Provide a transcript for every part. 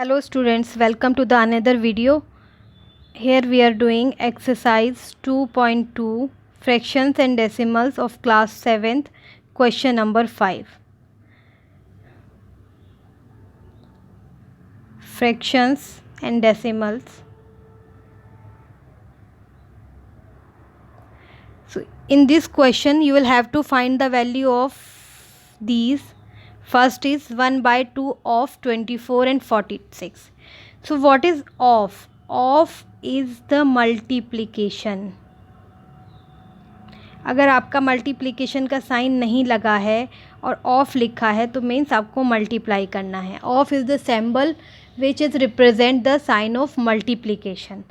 Hello students, welcome to the another video. Here we are doing exercise 2.2 fractions and decimals of class 7th, question number 5. Fractions and decimals. So in this question you will have to find the value of these. First is 1 by 2 of 24 and 46. So what is of? Of is the multiplication. अगर आपका multiplication का sign नहीं लगा है और of लिखा है तो मीन्स आपको मल्टीप्लाई करना है. Of is the symbol which is represent the sign of multiplication.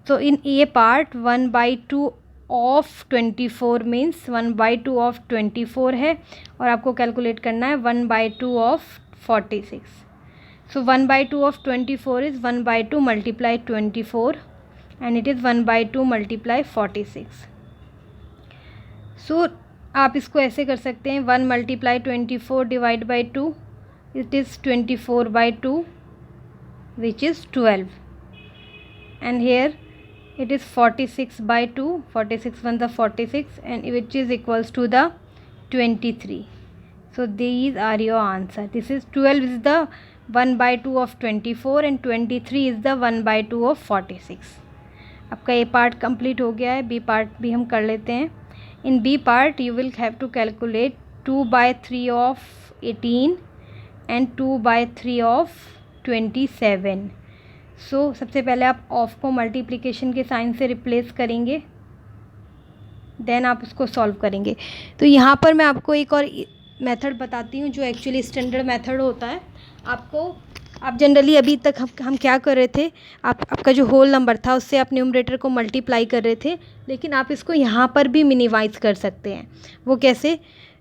तो in A part 1 by 2 of 24 means 1 by 2 of 24 है और आपको कैलकुलेट करना है 1 by 2 of 46. So 1 by 2 of 24 is 1 by 2 multiply 24 and it is 1 by 2 multiply 46. So आप इसको ऐसे कर सकते हैं 1 multiply 24 divide by 2 it is 24 by 2 which is 12 and here it is 46 by 2, 46 1 the 46 and which is equals to the 23. So these are your answer. This is 12 is the 1 by 2 of 24 and 23 is the 1 by 2 of 46. आपका ए part complete हो गया है. B part भी हम कर लेते हैं. In B part you will have to calculate 2 by 3 of 18 and 2 by 3 of 27. सो सबसे पहले आप ऑफ को मल्टीप्लिकेशन के साइन से रिप्लेस करेंगे, देन आप उसको सॉल्व करेंगे. तो यहाँ पर मैं आपको एक और मेथड बताती हूँ जो एक्चुअली स्टैंडर्ड मेथड होता है. आप जनरली अभी तक हम क्या कर रहे थे, आपका जो होल नंबर था उससे आप न्यूमरेटर को मल्टीप्लाई कर रहे थे, लेकिन आप इसको यहाँ पर भी मिनिमाइज़ कर सकते हैं. वो कैसे?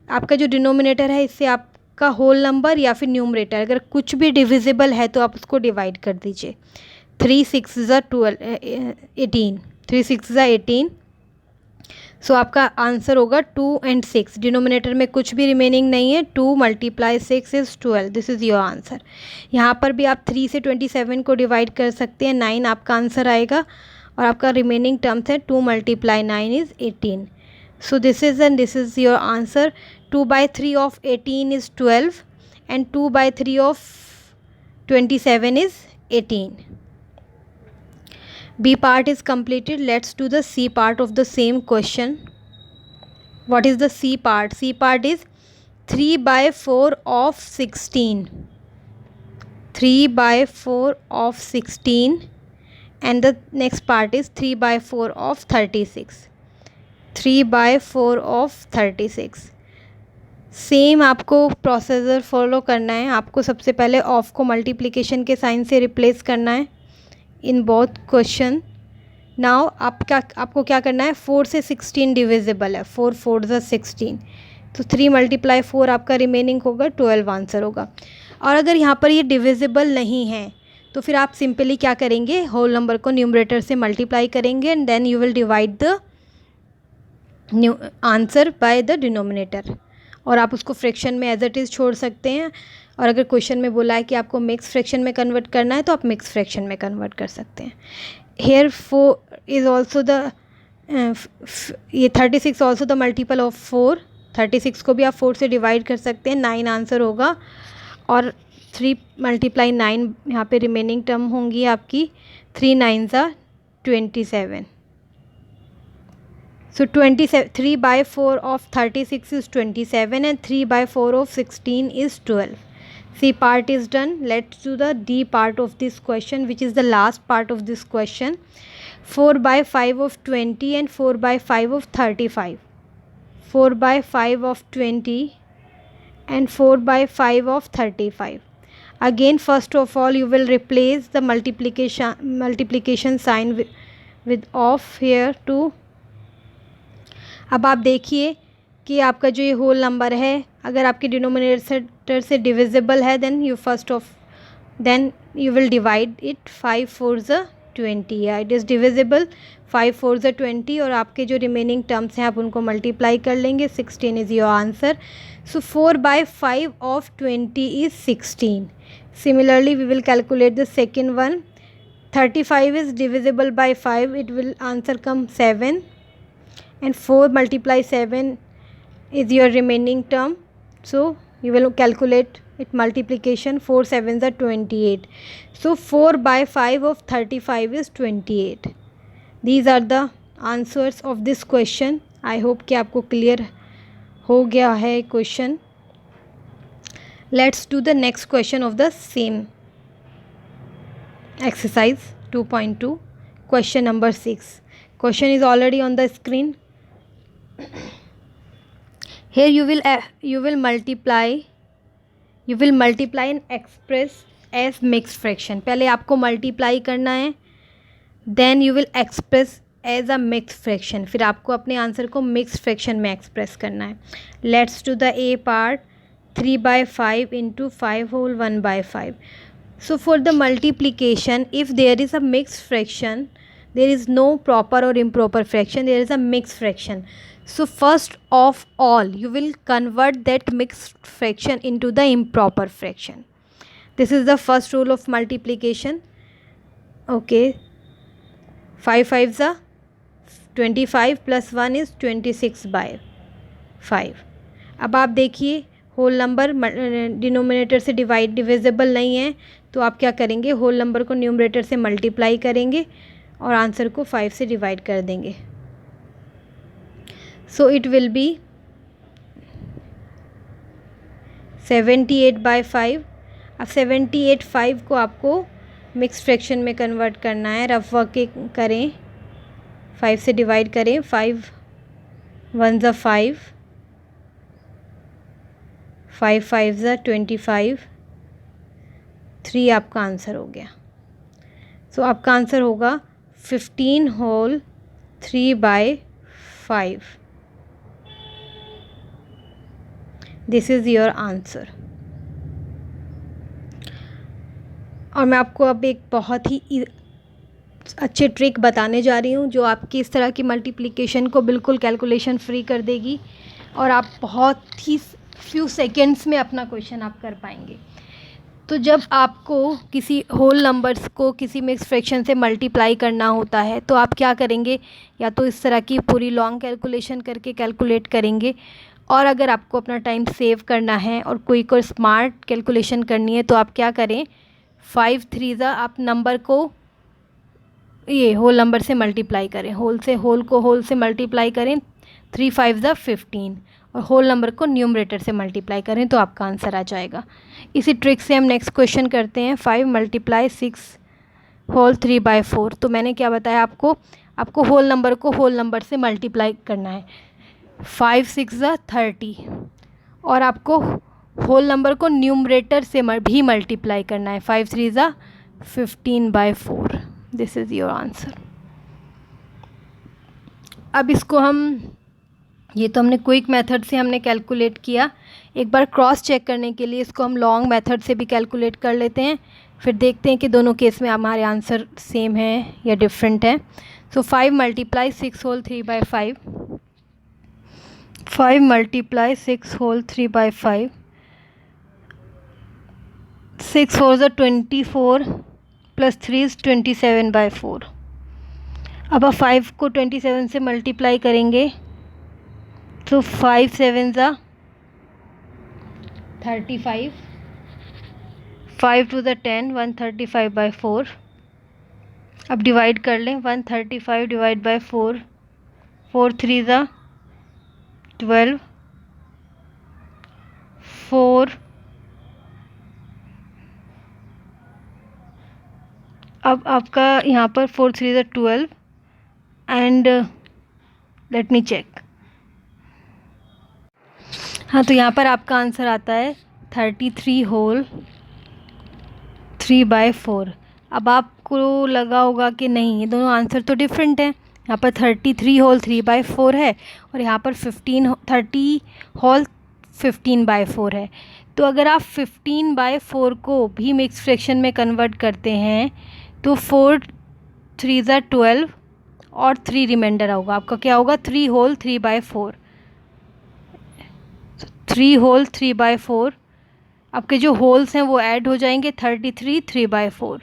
आपका जो डिनोमिनेटर है इससे आपका होल नंबर या फिर न्यूमरेटर अगर कुछ भी डिविजिबल है तो आप उसको डिवाइड कर दीजिए. 3 6 18, 3 6 18. सो आपका आंसर होगा 2 and 6. डिनोमिनेटर में कुछ भी रिमेनिंग नहीं है. 2 multiply 6 is 12. This is your answer. यहाँ पर भी आप 3 से 27 को डिवाइड कर सकते हैं. 9 आपका आंसर आएगा और आपका रिमेनिंग टर्म्स है 2 multiply 9 is 18. So this is your answer. 2 by 3 of 18 is 12 and 2 by 3 of 27 is 18. B part is completed. Let's do the C part of the same question. What is the C part? C part is 3 by 4 of 16. 3 by 4 of 16 and the next part is 3 by 4 of 36. 3 by 4 of 36. Same आपको procedure follow करना है. आपको सबसे पहले of को multiplication के sign से replace करना है इन बोथ क्वेश्चन. नाउ आपको क्या करना है, 4 से 16 डिविजिबल है. 4 4 ज़ा 16. तो 3 मल्टीप्लाई 4 आपका रिमेनिंग होगा 12 आंसर होगा. और अगर यहाँ पर ये डिविजिबल नहीं है तो फिर आप सिंपली क्या करेंगे, होल नंबर को न्यूमरेटर से मल्टीप्लाई करेंगे and then you will divide the answer by the denominator. और आप उसको फ्रैक्शन में एज इट इज़ छोड़ सकते हैं. और अगर क्वेश्चन में बोला है कि आपको मिक्स फ्रैक्शन में कन्वर्ट करना है तो आप मिक्स फ्रैक्शन में कन्वर्ट कर सकते हैं. हेयर 4 इज़ ऑल्सो द ये 36 ऑल्सो द मल्टीपल ऑफ 4. 36 को भी आप 4 से डिवाइड कर सकते हैं. 9 आंसर होगा और 3 मल्टीप्लाई 9 यहाँ पे रिमेनिंग टर्म होंगी आपकी. 3 9 ज़ा 27. So 3 by 4 of 36 is 27 and 3 by 4 of 16 is 12. C part is done. Let's do the D part of this question, which is the last part of this question. 4 by 5 of 20 and 4 by 5 of 35. 4 by 5 of 20 and 4 by 5 of 35. Again, first of all, you will replace the multiplication sign with of here to. अब आप देखिए कि आपका जो ये whole number है अगर आपके डिनोमिनेटर से डिविजिबल है then you will divide it. 5 4 ज़ा 20, या इट इज़ डिविजिबल, 5 4 ज़ा 20, और आपके जो रिमेनिंग टर्म्स हैं आप उनको मल्टीप्लाई कर लेंगे, 16 is your answer. So 4/5 of 20 is 16. Similarly, we will calculate the second one. 35 is divisible by 5, it will answer come 7, and 4 multiply 7 is your remaining term. So you will calculate it multiplication, 4 7s are 28. So 4/5 of 35 is 28. These are the answers of this question. I hope कि आपको clear हो गया है question. Let's do the next question of the same exercise 2.2. Question number 6. Question is already on the screen. Here you will multiply and express as mixed fraction. पहले आपको multiply करना है, then you will express as a mixed fraction. फिर आपको अपने answer को mixed fraction में express करना है. Let's do the A part. 3/5 into 5 whole 1/5. So for the multiplication, if there is a mixed fraction, there is no proper or improper fraction, there is a mixed fraction. So first of all, you will convert that mixed fraction into the improper fraction. This is the first rule of multiplication. Okay, 5 5s are 25 plus 1 is 26/5. अब आप देखिए whole number denominator से divisible नहीं है, तो आप क्या करेंगे, होल नंबर को न्यूमरेटर से मल्टीप्लाई करेंगे और आंसर को 5 से डिवाइड कर देंगे. So it will be 78/5. अब 78/5 को आपको मिक्स फ्रैक्शन में कन्वर्ट करना है. रफ वर्क करें, 5 से डिवाइड करें, 5 1 ज़ा 5, 5 5 ज़ा 25, 3 आपका आंसर हो गया. सो आपका आंसर होगा 15 whole 3/5. This is your answer. और मैं आपको अब एक बहुत ही अच्छे ट्रिक बताने जा रही हूँ जो आपकी इस तरह की मल्टीप्लिकेशन को बिल्कुल कैलकुलेशन फ्री कर देगी और आप बहुत ही फ्यू सेकेंड्स में अपना क्वेश्चन आप कर पाएंगे. तो जब आपको किसी होल नंबर्स को किसी मिक्स फ्रैक्शन से मल्टीप्लाई करना होता है तो आप क्या करेंगे, या तो इस तरह की पूरी लॉन्ग कैलकुलेशन करके कैलकुलेट करेंगे, और अगर आपको अपना टाइम सेव करना है और कोई स्मार्ट कैलकुलेशन करनी है तो आप क्या करें, 5 3 ज़ा आप नंबर को ये होल नंबर से मल्टीप्लाई करें, होल से मल्टीप्लाई करें, 3 5 ज़ा 15, और होल नंबर को न्यूमरेटर से मल्टीप्लाई करें तो आपका आंसर आ जाएगा. इसी ट्रिक से हम नेक्स्ट क्वेश्चन करते हैं. 5 × 6 होल 3/4. तो मैंने क्या बताया आपको होल नंबर को होल नंबर से मल्टीप्लाई करना है. 5 6 ज़ा 30, और आपको होल नंबर को न्यूमरेटर से भी मल्टीप्लाई करना है. 5 3 ज़ा 15/4. This is your answer. अब इसको ये तो हमने क्विक मेथड से हमने कैलकुलेट किया. एक बार क्रॉस चेक करने के लिए इसको हम लॉन्ग मेथड से भी कैलकुलेट कर लेते हैं, फिर देखते हैं कि दोनों केस में हमारे आंसर सेम है या डिफरेंट है. सो 5 × 6 होल 3/5. 5 × 6 होल 3/5. 6 4 ज़ा 24 प्लस 3 इज़ 27/4. अब आप 5 को 27 से मल्टीप्लाई करेंगे तो 5 7 ज़ा 35, 5 2 ज़ा 10, 135/4. अब डिवाइड कर लें, 135 डिवाइड बाई 4, 4 3 ज़ा 12, 4. अब आपका यहाँ पर 4 3 ज़ा 12 एंड लेट मी चेक. हाँ, तो यहाँ पर आपका आंसर आता है 33 होल 3/4. अब आपको लगा होगा कि नहीं, ये दोनों आंसर तो डिफरेंट हैं. यहाँ पर 33 होल 3/4 है और यहाँ पर 30 होल 15/4 है. तो अगर आप 15/4 को भी मिक्स फ्रैक्शन में कन्वर्ट करते हैं तो 4 3 ज़ा 12 और 3 रिमाइंडर होगा आपका, क्या होगा 3 होल 3/4, 3 होल 3/4, आपके जो होल्स हैं वो ऐड हो जाएंगे, 33 3/4,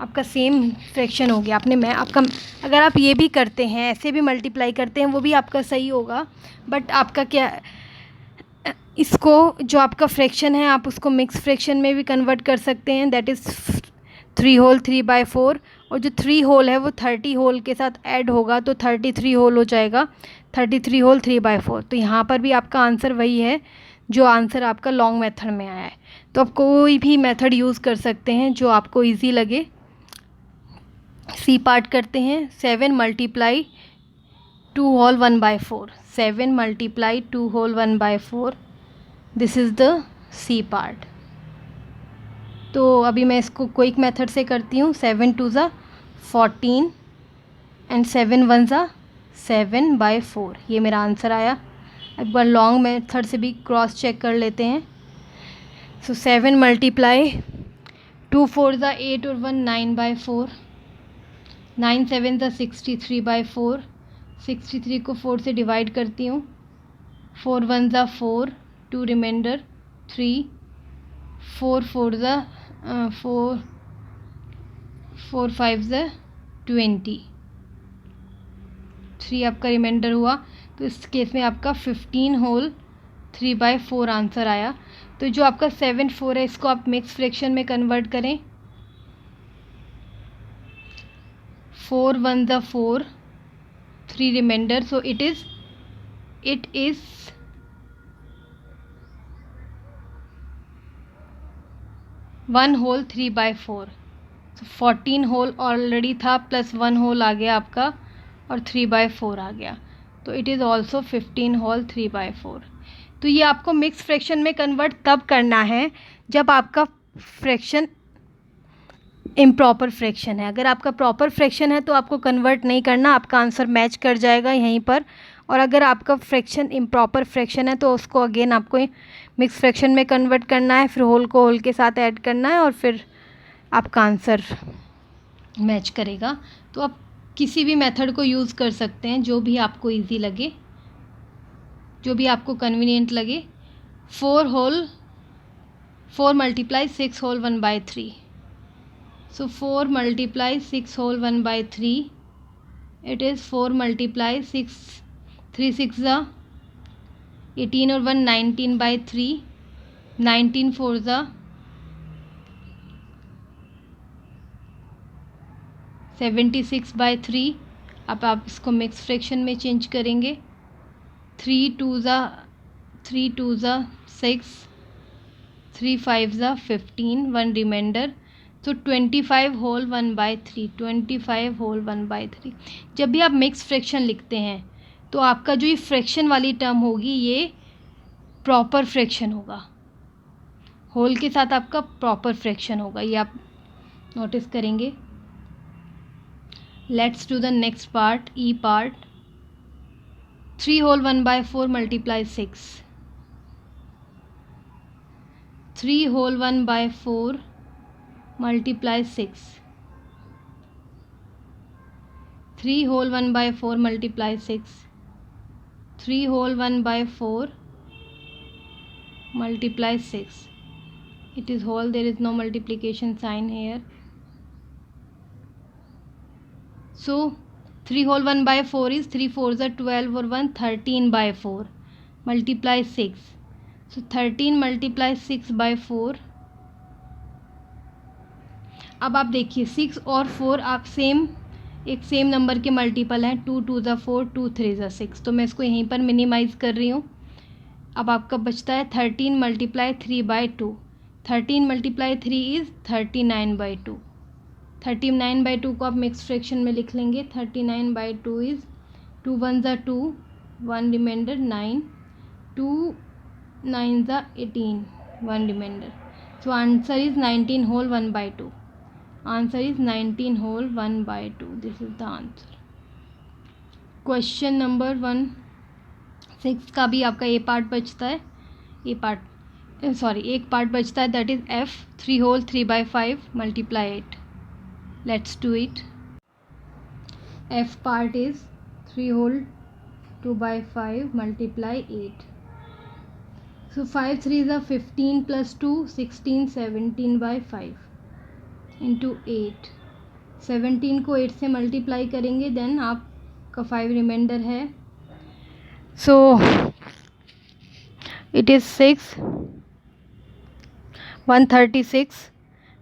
आपका सेम फ्रैक्शन हो गया। आपका अगर आप ये भी करते हैं, ऐसे भी मल्टीप्लाई करते हैं, वो भी आपका सही होगा। बट आपका क्या, इसको जो आपका फ्रैक्शन है आप उसको मिक्स फ्रैक्शन में भी कन्वर्ट कर सकते हैं, दैट इज़ 3 होल 3/4, और जो 3 होल है वो 30 होल के साथ ऐड होगा तो 33 होल हो जाएगा, 33 होल 3/4। तो यहाँ पर भी आपका आंसर वही है जो आंसर आपका लॉन्ग मेथड में आया है। तो आप कोई भी मेथड यूज़ कर सकते हैं जो आपको ईजी लगे। सी पार्ट करते हैं, 7 multiply 2 whole 1/4, 7 multiply 2 whole 1/4, this is the C part. तो अभी मैं इसको क्विक मेथड से करती हूँ। 7 2 ज़ा 14 एंड 7 1 ज़ा 7/4, ये मेरा आंसर आया। एक बार लॉन्ग मेथड से भी क्रॉस चेक कर लेते हैं। सो 7 मल्टीप्लाई 2 4 ज़ा 8 और 1 9/4, 9 7 ज़ा 63/4, 63 को 4 से डिवाइड करती हूँ, 4 1 ज़ा 4, 2 रिमाइंडर 3, 4 4 ज़ा 4, 4 5 ज़ा 20, 3 आपका रिमाइंडर हुआ। तो इस केस में आपका 15 होल 3/4 आंसर आया। तो जो आपका 7 4 है इसको आप मिक्स फ्रैक्शन में कन्वर्ट करें, 4 1 ज़ा 4, 3 reminder, so it is 1 whole 3/4। 14 whole already था प्लस 1 होल आ गया आपका और 3/4 आ गया, तो इट इज़ ऑल्सो 15 होल 3/4। तो ये आपको मिक्स फ्रैक्शन में कन्वर्ट तब करना है जब आपका फ्रैक्शन इम्प्रॉपर फ्रैक्शन है। अगर आपका प्रॉपर फ्रैक्शन है तो आपको कन्वर्ट नहीं करना, आपका आंसर मैच कर जाएगा यहीं पर। और अगर आपका फ्रैक्शन इम्प्रॉपर फ्रैक्शन है तो उसको अगेन आपको मिक्स फ्रैक्शन में कन्वर्ट करना है, फिर होल को होल के साथ ऐड करना है और फिर आपका आंसर मैच करेगा। तो आप किसी भी मेथड को यूज़ कर सकते हैं जो भी आपको इजी लगे, जो भी आपको कन्वीनियंट लगे। 4 multiply 6 whole 1/3, so 4 multiply 6 whole 1/3, it is 4 multiply 6, 3 6 ज़ा 18 और 1 19/3, 19 4 ज़ा 76/3। अब आप इसको मिक्स फ्रैक्शन में चेंज करेंगे, 3 2 ज़ा 6, 3 5 ज़ा 15, 1 रिमाइंडर, तो 25 होल 1/3, 25 होल 1/3। जब भी आप मिक्स फ्रैक्शन लिखते हैं तो आपका जो ये फ्रैक्शन वाली टर्म होगी ये प्रॉपर फ्रैक्शन होगा, होल के साथ आपका प्रॉपर फ्रैक्शन होगा, ये आप नोटिस करेंगे। Let's do the next part, E part. 3 whole 1/4 multiply 6, 3 whole 1/4 multiply 6, 3 whole 1/4 multiply 6, 3 whole 1/4 multiply 6, it is whole, there is no multiplication sign here, so 3 whole 1/4 is 3 4s are 12 or 1 13/4, multiply 6, so 13 multiply 6/4। अब आप देखिए 6 और 4 आप एक same number के multiple हैं, 2 2 ज़ा 4, 2 3 ज़ा 6, तो मैं इसको यहीं पर मिनिमाइज़ कर रही हूँ। अब आपका बचता है 13 मल्टीप्लाई 3/2, 13 मल्टीप्लाई 3 इज़ 39/2, 39/2 को आप मिक्स फ्रैक्शन में लिख लेंगे, 39/2 इज़ 2 1 ज़ा 2, 1 रिमाइंडर 9, 2 9 ज़ा 18, 1 reminder, so answer is 19 whole 1/2, answer is 19 whole 1/2, this is the answer. Question number 6 का भी आपका ए पार्ट बचता है, एक पार्ट बचता है, that is F 3 whole 3/5 multiply 8। Let's do it. F part is 3 whole 2 by 5 multiply 8. So 5 3s are 15 plus 2 16 17 by 5 into 8. 17 को 8 से मल्टीप्लाई करेंगे देन आपका 5 रिमाइंडर है. So it is 6 136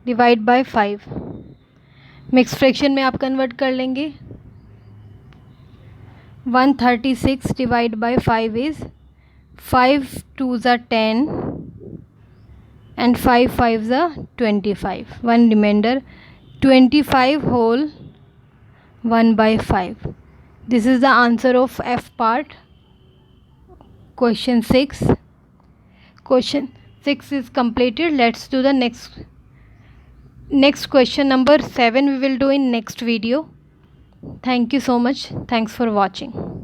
divide by 5. Mix fraction में आप convert कर लेंगे. 136 divide by 5 is 5 2s are 10 and 5 5s are 25. One remainder 25 whole 1 by 5. This is the answer of F part. Question 6. Question 6 is completed. Let's do the next question number 7 we will do in next video. Thank you so much. Thanks for watching.